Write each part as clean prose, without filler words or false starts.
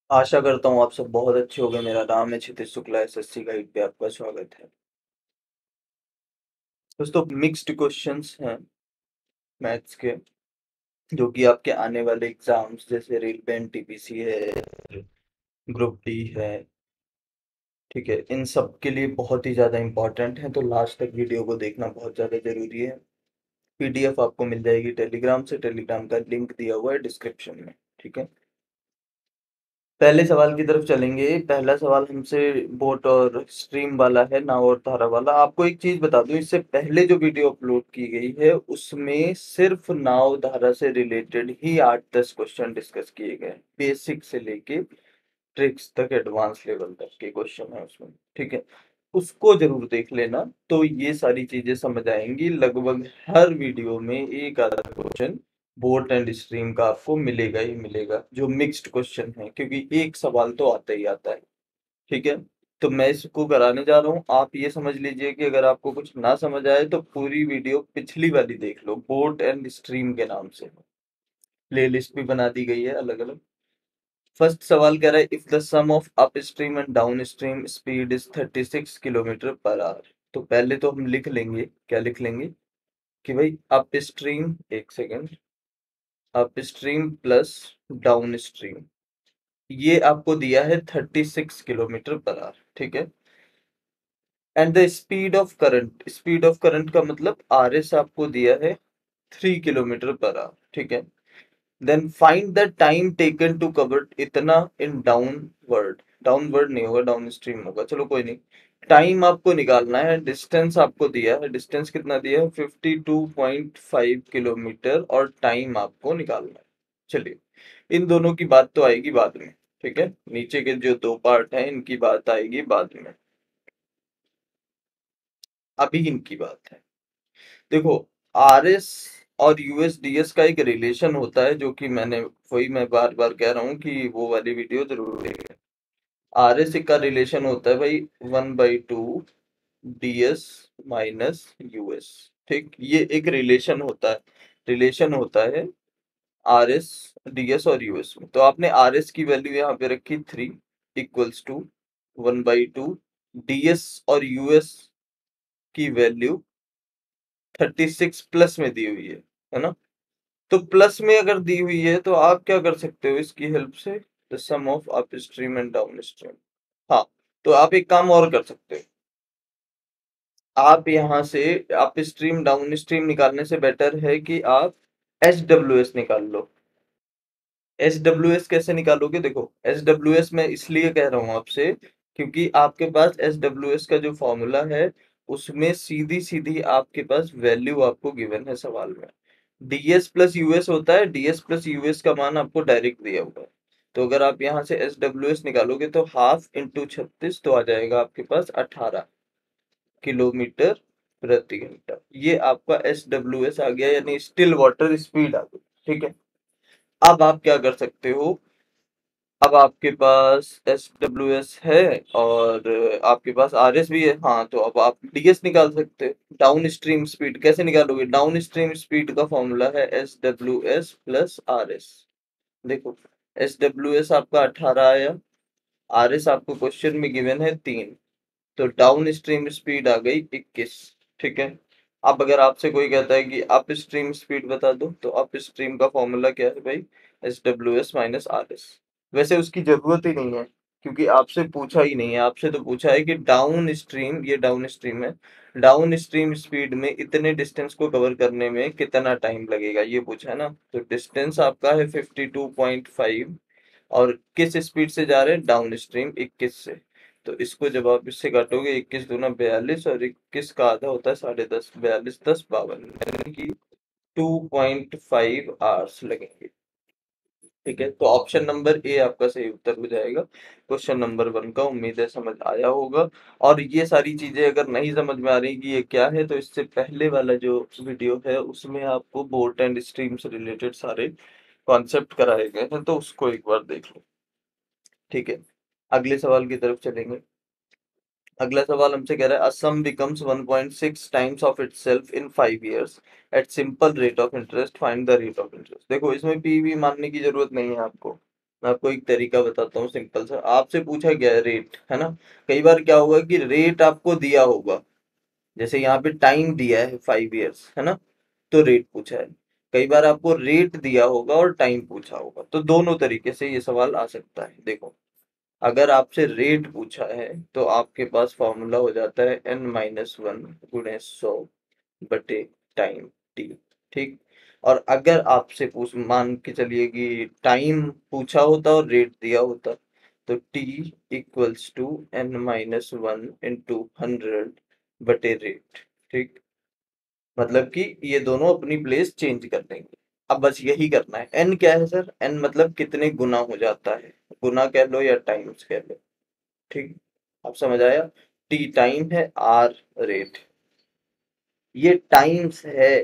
आशा करता हूँ आप सब बहुत अच्छे होंगे। मेरा नाम है क्षितिज शुक्ला, एसएससी गाइड पे आपका स्वागत है। दोस्तों, मिक्स्ड क्वेश्चंस हैं मैथ्स के, जो कि आपके आने वाले एग्जाम्स जैसे रेलवे टीपीसी है, ग्रुप डी है, ठीक है, इन सब के लिए बहुत ही ज़्यादा इंपॉर्टेंट है। तो लास्ट तक वीडियो को देखना बहुत ज़्यादा ज़रूरी है। पीडीएफ आपको मिल जाएगी टेलीग्राम से, टेलीग्राम का लिंक दिया हुआ है डिस्क्रिप्शन में, ठीक है। पहले सवाल की तरफ चलेंगे। पहला सवाल हमसे बोट और स्ट्रीम वाला है, नाव और धारा वाला। आपको एक चीज बता दूं, इससे पहले जो वीडियो अपलोड की गई है उसमें सिर्फ नाव धारा से रिलेटेड ही 8-10 क्वेश्चन डिस्कस किए गए, बेसिक से लेके ट्रिक्स तक, एडवांस लेवल तक के क्वेश्चन है उसमें, ठीक है। उसको जरूर देख लेना, तो ये सारी चीजें समझ आएंगी। लगभग हर वीडियो में एक आधा क्वेश्चन बोट एंड स्ट्रीम का आपको मिलेगा ही मिलेगा, जो मिक्स्ड क्वेश्चन है, क्योंकि एक सवाल तो आता ही आता है, ठीक है। तो मैं इसको कराने जा रहा हूँ। आप ये समझ लीजिए कि अगर आपको कुछ ना समझ आए तो पूरी वीडियो पिछली वाली देख लो, बोट एंड स्ट्रीम के नाम से प्ले लिस्ट भी बना दी गई है अलग अलग। फर्स्ट सवाल कह रहा है, if the sum of upstream and downstream speed is 36 kilometre per hour. तो पहले तो हम लिख लेंगे, क्या लिख लेंगे कि भाई अप स्ट्रीम, एक second, up stream plus down stream, ये आपको दिया है 36 किलोमीटर पर आवर, ठीक है। And the speed of current, speed of current का मतलब आर एस आपको दिया है 3 किलोमीटर पर आवर, ठीक है। Then find the time taken to cover इतना इन डाउनवर्ड, डाउनवर्ड नहीं होगा, डाउन स्ट्रीम होगा, चलो कोई नहीं। टाइम आपको निकालना है, डिस्टेंस आपको दिया है, डिस्टेंस कितना दिया है 52.5 किलोमीटर, और टाइम आपको निकालना है। चलिए, इन दोनों की बात तो आएगी बाद में, ठीक है। नीचे के जो दो पार्ट हैं इनकी बात आएगी बाद में, अभी इनकी बात है। देखो, आरएस और यूएसडीएस का एक रिलेशन होता है, जो कि मैं बार बार कह रहा हूँ कि वो वाली वीडियो जरूर देखें। आरएस का रिलेशन होता है भाई 1/2 डीएस माइनस यूएस, ठीक, ये एक रिलेशन होता है, रिलेशन होता है आरएस, डीएस और यूएस में। तो आपने आरएस की वैल्यू यहाँ पे रखी 3 इक्वल्स टू 1/2, डीएस और यूएस की वैल्यू 36 प्लस में दी हुई है ना। तो प्लस में अगर दी हुई है तो आप क्या कर सकते हो इसकी हेल्प से, the sum of upstream and downstream. हाँ, तो आप एक काम और कर सकते हो। आप यहाँ से अप स्ट्रीम डाउन स्ट्रीम निकालने से बेटर है कि आप एस डब्ल्यू एस निकाल लो। एस डब्ल्यू एस कैसे निकालोगे? देखो, एस डब्ल्यू एस मैं इसलिए कह रहा हूँ आपसे, क्योंकि आपके पास एस डब्ल्यू एस का जो फॉर्मूला है उसमें सीधी सीधी आपके पास वैल्यू आपको गिवन है सवाल में। डीएस प्लस यूएस होता है, डीएस प्लस यूएस का मान आपको डायरेक्ट दिया हुआ है। तो अगर आप यहाँ से एस डब्ल्यू एस निकालोगे तो हाफ इंटू 36, तो आ जाएगा आपके पास 18 किलोमीटर प्रति घंटा। ये आपका एस डब्ल्यू एस आ गया, यानी स्टिल वाटर स्पीड आ गई, ठीक है। अब आप क्या कर सकते हो, अब आपके पास एस डब्ल्यू एस है और आपके पास आर एस भी है, हाँ, तो अब आप डीएस निकाल सकते हैं। डाउन स्ट्रीम स्पीड कैसे निकालोगे? डाउन स्ट्रीम स्पीड का फॉर्मूला है S W S plus R S. देखो, एस डब्ल्यू एस आपका 18 आया, आर एस आपको क्वेश्चन में गिवन है 3, तो डाउन स्ट्रीम स्पीड आ गई 21, ठीक है। अब अगर आपसे कोई कहता है कि अप स्ट्रीम स्पीड बता दो, तो अप स्ट्रीम का फॉर्मूला क्या है भाई, S W S minus R S. वैसे उसकी जरूरत ही नहीं है, क्योंकि आपसे पूछा ही नहीं है, आपसे तो पूछा है कि डाउन स्ट्रीम, ये डाउन स्ट्रीम है, डाउन स्ट्रीम स्पीड में इतने डिस्टेंस को कवर करने में कितना टाइम लगेगा, ये पूछा है ना। तो डिस्टेंस आपका है 52.5, और किस स्पीड से जा रहे हैं? डाउन स्ट्रीम 21 से। तो इसको जब आप इससे काटोगे, 21 दूना 42, और 21 का आधा होता है 10.5, 42 10 52, यानी कि 2.5 आवर्स लगेंगे, ठीक है। तो ऑप्शन नंबर ए आपका सही उत्तर हो जाएगा क्वेश्चन नंबर 1 का। उम्मीद है समझ आया होगा। और ये सारी चीजें अगर नहीं समझ में आ रही कि ये क्या है, तो इससे पहले वाला जो वीडियो है उसमें आपको बोट एंड स्ट्रीम से रिलेटेड सारे कॉन्सेप्ट कराए गए हैं, तो उसको एक बार देख लो, ठीक है। अगले सवाल की तरफ चलेंगे। अगला सवाल हमसे कह रहा है, a sum becomes 1.6 times of itself in 5 years at simple rate of interest, find the rate of interest। देखो, इसमें पी वी मानने की जरूरत नहीं है आपको, मैं आपको एक तरीका बताता हूँ सिंपल सा। आपसे पूछा गया है रेट, है ना? कई बार क्या होगा कि रेट आपको दिया होगा, जैसे यहाँ पे टाइम दिया है 5 इयर्स, है ना? तो रेट पूछा है। कई बार आपको रेट दिया होगा और टाइम पूछा होगा, तो दोनों तरीके से ये सवाल आ सकता है। देखो, अगर आपसे रेट पूछा है तो आपके पास फॉर्मूला हो जाता है n-1 गुणे 100 बटे टाइम टी। ठीक। और अगर आपसे पूछ मान के चलिए कि टाइम पूछा होता और रेट दिया होता, तो T equals to n-1 into 100 बटे रेट। ठीक। मतलब कि ये दोनों अपनी प्लेस चेंज कर देंगे। अब बस यही करना है। एन क्या है सर? एन मतलब कितने गुना हो जाता है, गुना कह लो या टाइम्स कह लो। ठीक। अब समझ आया? टी टाइम है, आर रेट। ये टाइम्स है,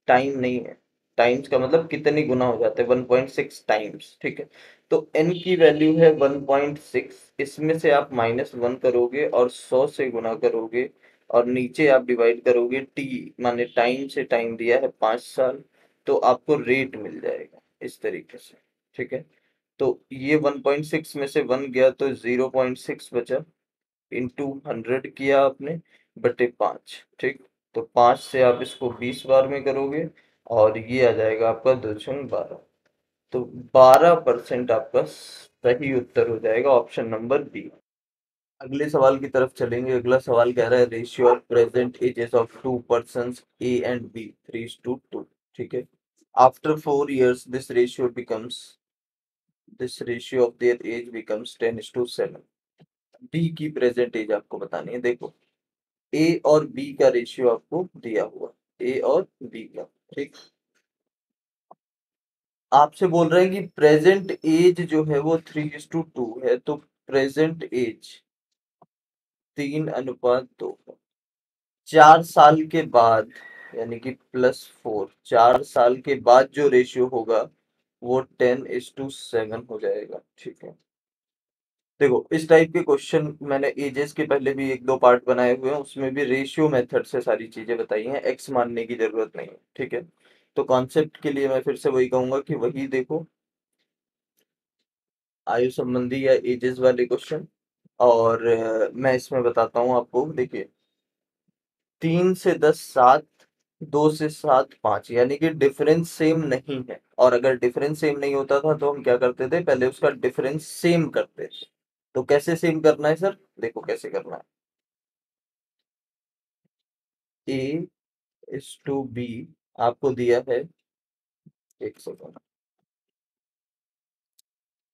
टाइम नहीं है। टाइम्स का मतलब कितने गुना हो जाते हैं, 1.6 टाइम्स। ठीक है। तो n की वैल्यू है 1.6, इसमें से आप -1 करोगे और 100 से गुना करोगे, और नीचे आप डिवाइड करोगे t, माने टाइम से टाइम दिया है 5 साल, तो आपको रेट मिल जाएगा इस तरीके से। ठीक है। तो ये 1.6 में से 1 गया तो 0.6 बचा, इंटू 100 किया आपने, बटे 5। ठीक। तो 5 से आप इसको 20 बार में करोगे, और ये आ जाएगा आपका 2/12। तो 12% आपका सही उत्तर हो जाएगा, ऑप्शन नंबर बी। अगले सवाल की तरफ चलेंगे। अगला सवाल कह रहा है ratio of present ages of two persons A and B 3:2। ठीक है। After 4 years this ratio of their age becomes 10:7। D की प्रेजेंट एज आपको बतानी है। देखो, ए और बी का रेशियो आपको दिया हुआ, ए और बी का। ठीक। आपसे बोल रहे हैं कि प्रेजेंट एज जो है वो 3:2 है, तो प्रेजेंट एज 3:2 है। 4 साल के बाद, यानी कि +4, 4 साल के बाद जो रेशियो होगा वो 10:7 हो जाएगा। ठीक है। देखो, इस टाइप के क्वेश्चन मैंने एजेस के पहले भी 1-2 पार्ट बनाए हुए हैं, उसमें भी रेशियो मेथड से सारी चीजें बताई हैं, एक्स मानने की जरूरत नहीं है। ठीक है। तो कॉन्सेप्ट के लिए मैं फिर से वही कहूंगा कि वही देखो, आयु संबंधी या एजेस वाले क्वेश्चन। और मैं इसमें बताता हूँ आपको। देखिए, 3 से 10 7, 2 से 7 5, यानी कि डिफरेंस सेम नहीं है। और अगर डिफरेंस सेम नहीं होता था तो हम क्या करते थे, पहले उसका डिफरेंस सेम करते थे। तो कैसे सेम करना है सर? देखो कैसे करना है। ए इज टू बी आपको दिया है, एक सेकंड,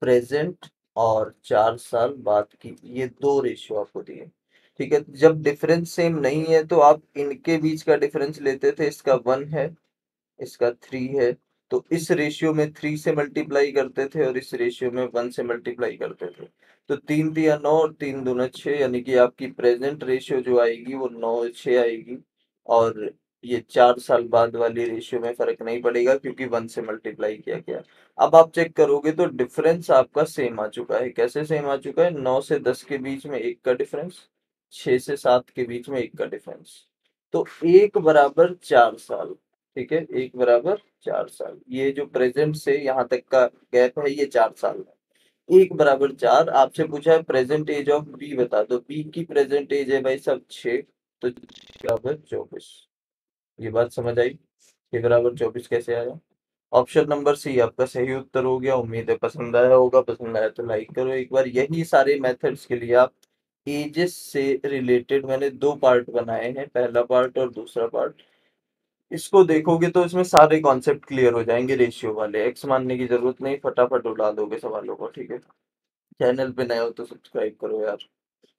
प्रेजेंट और 4 साल बाद की, ये दो रेशियो आपको दिए। ठीक है। जब डिफरेंस सेम नहीं है तो आप इनके बीच का डिफरेंस लेते थे, इसका 1 है, इसका 3 है, तो इस रेशियो में 3 से मल्टीप्लाई करते थे और इस रेशियो में 1 से मल्टीप्लाई करते थे। तो 3 3 9 और 3 2 6, यानी कि आपकी प्रेजेंट रेशियो जो आएगी वो 9 6 आएगी। और ये 4 साल बाद वाली रेशियो में फर्क नहीं पड़ेगा क्योंकि 1 से मल्टीप्लाई किया गया। अब आप चेक करोगे तो डिफरेंस आपका सेम आ चुका है। कैसे सेम आ चुका है? 9 से 10 के बीच में 1 का डिफरेंस, 6 से 7 के बीच में 1 का डिफरेंस। तो 1 = 4 साल। ठीक है। 1 = 4 साल। ये जो प्रेजेंट से यहाँ तक का गैप है ये 4 साल है। 1 = 4। आपसे पूछा है प्रेजेंट एज ऑफ बी बता दो। बी की प्रेजेंट एज है भाई सब 6, तो 6 = 24। ये बात समझ आई? 6 = 24 कैसे आया? ऑप्शन नंबर सी आपका सही उत्तर हो गया। उम्मीद है पसंद आया होगा। पसंद आया तो लाइक करो एक बार। यही सारे मेथड्स के लिए आप एजेस से रिलेटेड मैंने 2 पार्ट बनाए हैं, पहला पार्ट और दूसरा पार्ट। इसको देखोगे तो इसमें सारे कॉन्सेप्ट क्लियर हो जाएंगे। रेशियो वाले एक्स मानने की जरूरत नहीं, फटाफट उड़ा दोगे सवालों को। ठीक है। चैनल पे नए हो तो सब्सक्राइब करो यार।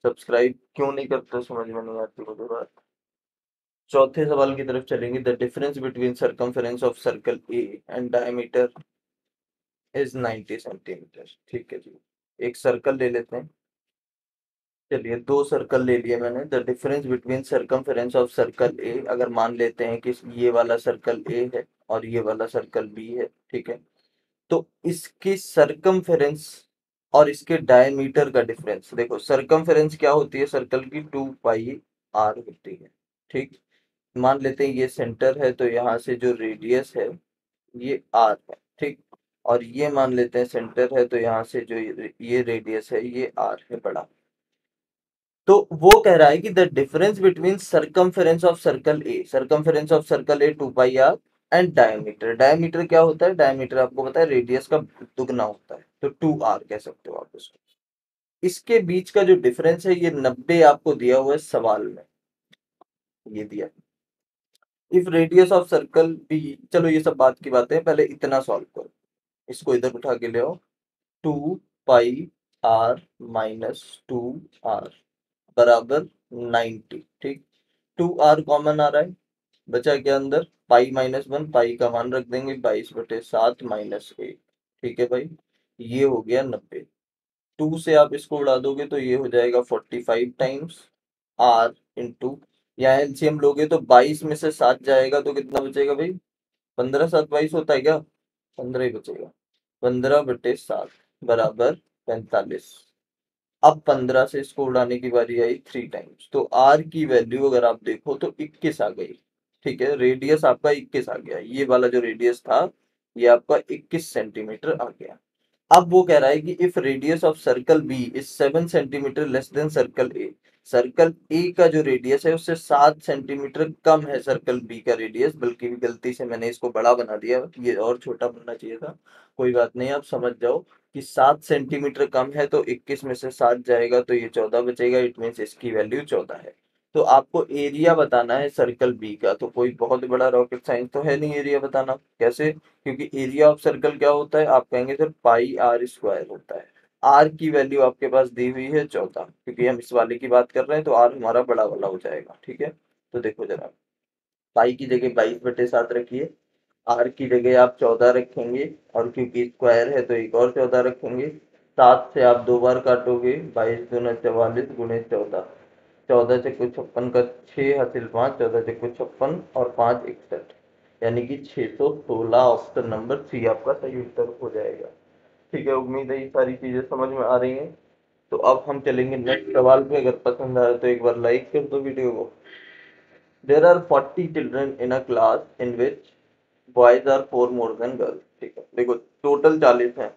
सब्सक्राइब क्यों नहीं करते समझ में नहीं आती मुझे बात। चौथे सवाल की तरफ चलेंगे। The difference between circumference of circle A and diameter is 90 centimetre. ठीक है जी। एक सर्कल ले लेते हैं। चलिए, 2 सर्कल ले लिए मैंने। The difference between circumference of circle ए, अगर मान लेते हैं कि ये वाला सर्कल ए है और ये वाला सर्कल बी है। ठीक है। तो इसकी सरकमफेरेंस और इसके डायमीटर का डिफरेंस। देखो, सरकमफेरेंस क्या होती है सर्कल की? 2πr होती है। ठीक। मान लेते हैं ये सेंटर है, तो यहाँ से जो रेडियस है ये r है। ठीक। और ये मान लेते हैं सेंटर है, तो यहाँ से जो ये रेडियस है ये आर है बड़ा। तो वो कह रहा है कि the difference between circumference of circle A 2 pi r and diameter. Diameter क्या होता है? डायमीटर आपको पता है रेडियस का दुगना होता है, तो 2 आर कह सकते हो आप इसको। इसके बीच का जो डिफरेंस है ये 90 आपको दिया हुआ है सवाल में, ये दिया। If radius of circle B, चलो ये सब बात की बातें हैं, पहले इतना सॉल्व करो, इसको इधर उठा के ले आओ। 2 पाई आर - 2 आर बराबर 90, ठीक। 2 आर कॉमन आ रहा है, बचा क्या अंदर? पाई - 1, पाई का मान रख देंगे 22/7 - 1, ठीक है भाई। ये हो गया 90। 2 से आप इसको उड़ा दोगे तो ये हो जाएगा 45 टाइम्स आर इंटू, यहाँ एलसीएम लोगे तो 22 में से 7 जाएगा तो कितना बचेगा भाई? 15 7 22 होता है क्या? 15 ही बचेगा। 15/7 बराबर 45। अब 15 से इसको उड़ाने की बारी आई 3 टाइम्स, तो आर की वैल्यू अगर आप देखो तो 21 आ गई, ठीक है। रेडियस आपका 21 आ गया, ये वाला जो रेडियस था ये आपका 21 सेंटीमीटर आ गया। अब वो कह रहा है कि if radius of circle B is 7 centimetre less than circle A, circle A का जो रेडियस है उससे 7 सेंटीमीटर कम है सर्कल बी का रेडियस, बल्कि गलती से मैंने इसको बड़ा बना दिया, ये और छोटा बनना चाहिए था, कोई बात नहीं, आप समझ जाओ कि 7 सेंटीमीटर कम है तो 21 में से 7 जाएगा तो ये 14 बचेगा, इट मीन्स इसकी वैल्यू 14 है। तो आपको एरिया बताना है सर्कल बी का, तो कोई बहुत बड़ा रॉकेट साइंस तो है नहीं एरिया बताना, कैसे? क्योंकि एरिया ऑफ सर्कल क्या होता है? आप कहेंगे सर पाई आर स्क्वायर होता है। आर की वैल्यू आपके पास दी हुई है 14, क्योंकि हम इस वाले की बात कर रहे हैं तो आर हमारा बड़ा वाला हो जाएगा, ठीक है। तो देखो जरा, पाई की जगह 22/7 रखिए, आर की जगह आप 14 रखेंगे, और क्योंकि स्क्वायर है तो एक और 14 रखेंगे। 7 से आप 2 बार काटोगे, 22 दूना 44 गुणे 14, 14 × 56 का 6 हासिल 5, 14 × 56 और 5 61, यानी कि 616। ऑप्शन नंबर सी आपका सही उत्तर हो जाएगा, ठीक है। उम्मीद है ये सारी चीजें समझ में आ रही हैं। तो अब हम चलेंगे नेक्स्ट सवाल पे, अगर पसंद आए तो एक बार लाइक कर दो वीडियो को। There are 40 children in a class in which boys are 4 more than girls, ठीक है। देखो टोटल 40 हैं,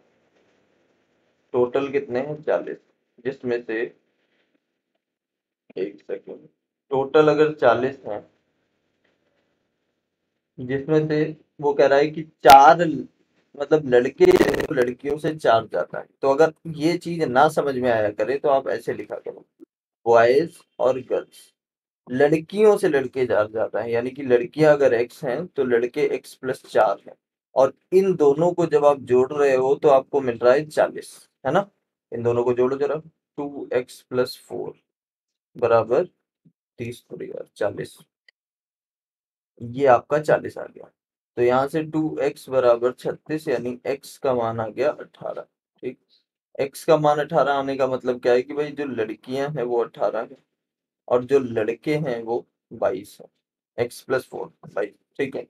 टोटल कितने हैं? 40, जिसमें से, एक सेकेंड, टोटल अगर 40 हैं, जिसमें से वो कह रहा है कि 4 मतलब लड़के लड़कियों से 4 ज्यादा है, तो अगर ये चीज ना समझ में आया करे तो आप ऐसे लिखा करो, बॉयज और गर्ल्स, लड़कियों से लड़के ज्यादा हैं, यानी कि लड़कियां अगर एक्स हैं तो लड़के x+4 हैं, और इन दोनों को जब आप जोड़ रहे हो तो आपको मिल रहा है 40, है ना। इन दोनों को जोड़ो जरा, 2x+4 बराबर 30×40, ये आपका 40 आ गया। तो यहाँ से 2x बराबर 36, यानी x का मान आ गया 18, ठीक। x का मान 18 आने का मतलब क्या है कि भाई जो लड़कियां हैं वो 18 है और जो लड़के हैं वो 22 है, x+4 22, ठीक है।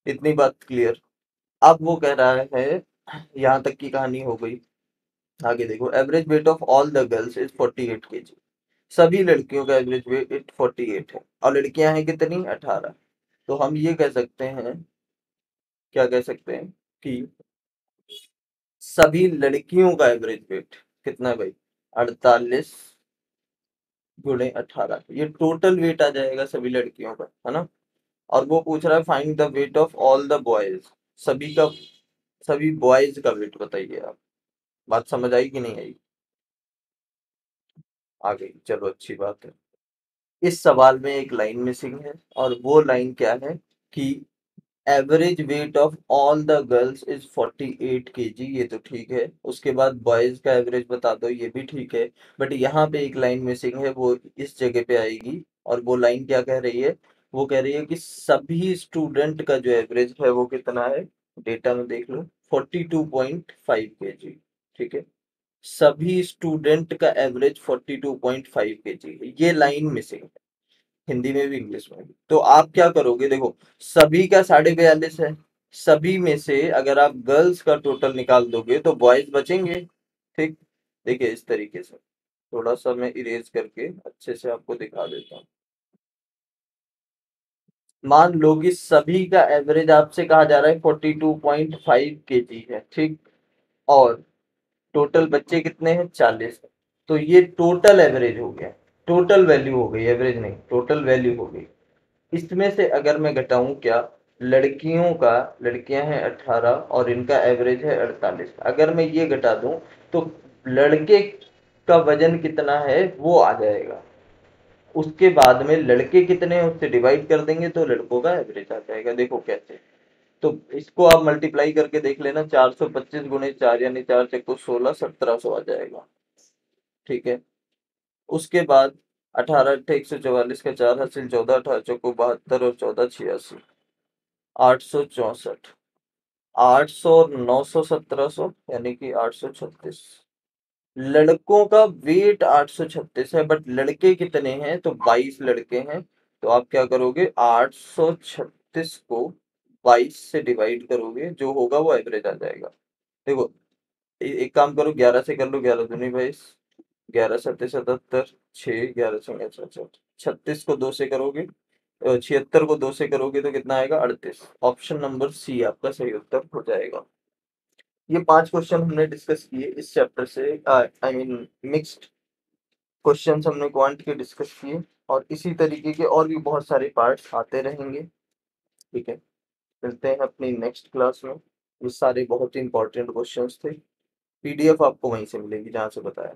इतनी बात क्लियर। अब वो कह रहा है, यहाँ तक की कहानी हो गई। आगे देखो, average weight of all the girls is 48 kg, सभी लड़कियों का एवरेज वेट 48 है, और लड़कियां हैं कितनी? 18। तो हम ये कह सकते हैं, क्या कह सकते हैं कि सभी लड़कियों का एवरेज वेट कितना है भाई? 48 × 18, ये टोटल वेट आ जाएगा सभी लड़कियों का, है ना। और वो पूछ रहा है find the weight of all the boys, सभी का, सभी बॉयज का वेट बताइए आप। बात समझ आई कि नहीं आई? आ गई, चलो अच्छी बात है। इस सवाल में एक लाइन मिसिंग है, और वो लाइन क्या है कि average weight of all the girls is 48 kg, ये तो ठीक है। उसके बाद बॉयज का एवरेज बता दो, ये भी ठीक है। बट यहाँ पे एक लाइन मिसिंग है, वो इस जगह पे आएगी, और वो लाइन क्या कह रही है? वो कह रही है कि सभी स्टूडेंट का जो एवरेज है वो कितना है? डेटा में देख लो, 42.5 kg, ठीक है। सभी स्टूडेंट का एवरेज 42.5 kg है, ये लाइन मिसिंग है, हिंदी में भी इंग्लिश में भी। तो आप क्या करोगे? देखो, सभी का 42.5 है, सभी में से अगर आप गर्ल्स का टोटल निकाल दोगे तो बॉयज बचेंगे, ठीक। देखिए इस तरीके से, थोड़ा सा मैं इरेज करके अच्छे से आपको दिखा देता हूँ। मान लो कि सभी का एवरेज आपसे कहा जा रहा है 42.5 केजी है, ठीक। और टोटल बच्चे कितने हैं, 40। तो ये टोटल एवरेज हो गया, टोटल वैल्यू हो गई, एवरेज नहीं, टोटल वैल्यू हो गई। इसमें से अगर मैं घटाऊं क्या, लड़कियों का, लड़कियां हैं 18 और इनका एवरेज है 48, अगर मैं ये घटा दूं तो लड़के का वजन कितना है वो आ जाएगा। उसके बाद में लड़के कितने हैं उससे डिवाइड कर देंगे तो लड़कों का एवरेज आ जाएगा। देखो कैसे, तो इसको आप मल्टीप्लाई करके देख लेना, 425 गुणे 4 यानी 4 चक्को 16, 1700 आ जाएगा, ठीक है। उसके बाद 18 अट्ठे 144 का 4 हासिल 14, 18 चौको 72 और 14 86, 864, 800 और 900 1700 यानी कि 836। लड़कों का वेट 836 है, बट लड़के कितने हैं, तो 22 लड़के हैं। तो आप क्या करोगे, 836 को 22 से डिवाइड करोगे, जो होगा वो एवरेज आ जाएगा। देखो, एक काम करो, 11 से कर लो, 11 दूनी 22, 11 सत्ते 77, 6, 11 छंगे 66, 36 को 2 से करोगे, 76 को 2 से करोगे तो कितना आएगा, 38। ऑप्शन नंबर सी आपका सही उत्तर हो जाएगा। ये 5 क्वेश्चन हमने डिस्कस किए इस चैप्टर से, आई मीन मिक्स्ड क्वेश्चंस हमने क्वांट के डिस्कस किए। और इसी तरीके के और भी बहुत सारे पार्ट्स आते रहेंगे, ठीक है। मिलते हैं अपनी नेक्स्ट क्लास में। ये सारे बहुत ही इंपॉर्टेंट क्वेश्चंस थे। पीडीएफ आपको वहीं से मिलेगी जहाँ से बताया।